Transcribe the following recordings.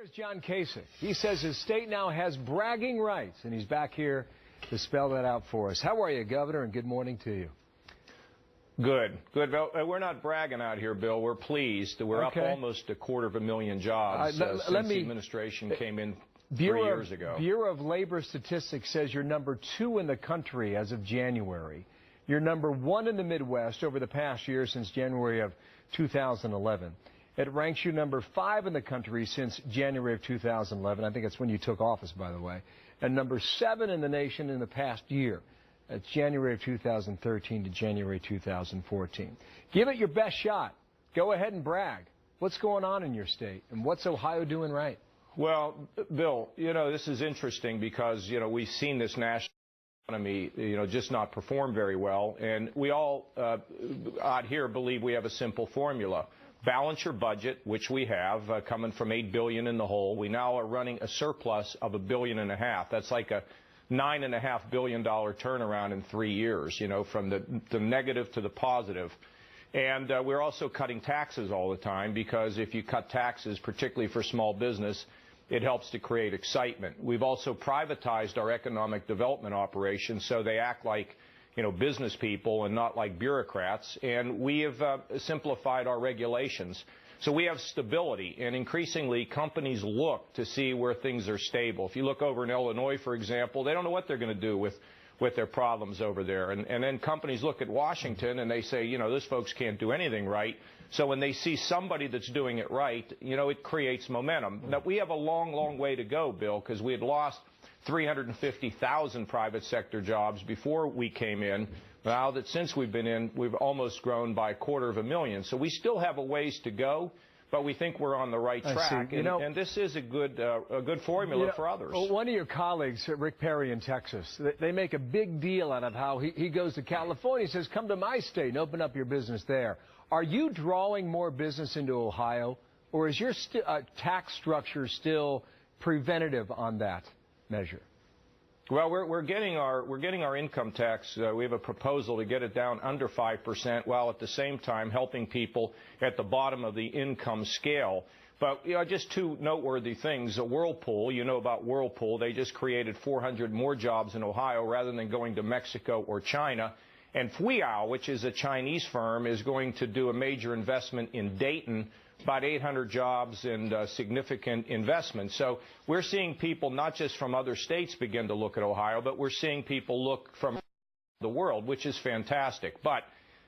There's John Kasich. He says his state now has bragging rights, and he's back here to spell that out for us. How are you, Governor, and good morning to you. Good, Bill. We're not bragging out here, Bill. We're pleased. We're up almost 250,000 jobs since the administration came in 3 years ago. Bureau of Labor Statistics says you're number 2 in the country as of January. You're number 1 in the Midwest over the past year since January of 2011. It ranks you number 5 in the country since January of 2011. I think that's when you took office, by the way. And number 7 in the nation in the past year. That's January of 2013 to January 2014. Give it your best shot. Go ahead and brag. What's going on in your state? And what's Ohio doing right? Well, Bill, this is interesting because, we've seen this national economy, just not perform very well. And we all out here believe we have a simple formula. Balance your budget, which we have, coming from $8 billion in the hole. We now are running a surplus of $1.5 billion. That's like a $9.5 billion turnaround in 3 years, from the negative to the positive. And we're also cutting taxes all the time because if you cut taxes, particularly for small business, it helps to create excitement. We've also privatized our economic development operations so they act like business people and not like bureaucrats. And we have simplified our regulations. So we have stability, and increasingly companies look to see where things are stable. If you look over in Illinois, for example, they don't know what they're going to do with their problems over there. And then companies look at Washington and they say, those folks can't do anything right. So when they see somebody that's doing it right, it creates momentum. Now, we have a long, long way to go, Bill, because we had lost 350,000 private sector jobs before we came in. Now that since we've been in, we've almost grown by 250,000. So we still have a ways to go, but we think we're on the right track. And this is a good formula for others. Well, one of your colleagues, Rick Perry in Texas, they make a big deal out of how he goes to California. He says, come to my state and open up your business there. Are you drawing more business into Ohio, or is your tax structure still preventative on that measure? Well, we're getting our income tax. We have a proposal to get it down under 5%, while at the same time helping people at the bottom of the income scale. But just two noteworthy things. Whirlpool, about Whirlpool. They just created 400 more jobs in Ohio rather than going to Mexico or China. And Fuyao, which is a Chinese firm, is going to do a major investment in Dayton. About 800 jobs and significant investment. So we're seeing people not just from other states begin to look at Ohio, but we're seeing people look from the world, which is fantastic. But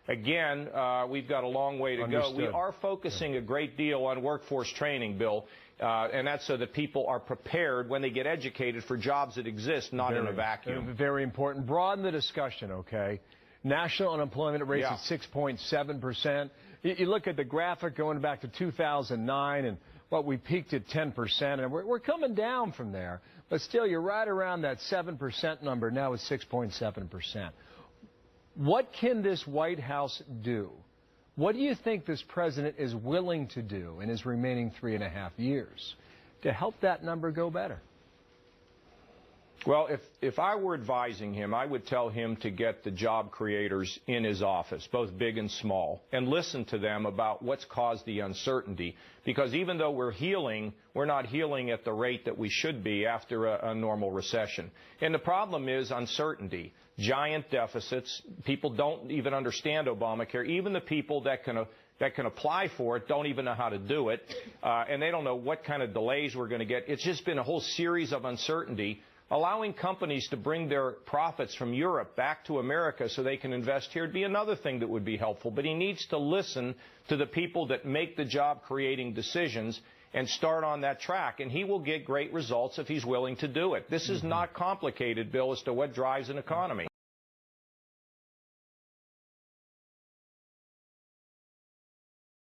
again, we've got a long way to go. We are focusing a great deal on workforce training, Bill, and that's so that people are prepared when they get educated for jobs that exist, not in a vacuum. Very important. Broaden the discussion, okay? National unemployment rate at 6.7%. You look at the graphic going back to 2009, and we peaked at 10%, and we're coming down from there. But still, you're right around that 7% number. Now it's 6.7%. What can this White House do? What do you think this president is willing to do in his remaining 3.5 years to help that number go better? Well, if I were advising him, I would tell him to get the job creators in his office, both big and small, and listen to them about what's caused the uncertainty. Because even though we're healing, we're not healing at the rate that we should be after a normal recession. And the problem is uncertainty, giant deficits. People don't even understand Obamacare. Even the people that can apply for it don't even know how to do it, and they don't know what kind of delays we're going to get. It's just been a whole series of uncertainty. Allowing companies to bring their profits from Europe back to America so they can invest here would be another thing that would be helpful. But he needs to listen to the people that make the job-creating decisions and start on that track. And he will get great results if he's willing to do it. This is not complicated, Bill, as to what drives an economy.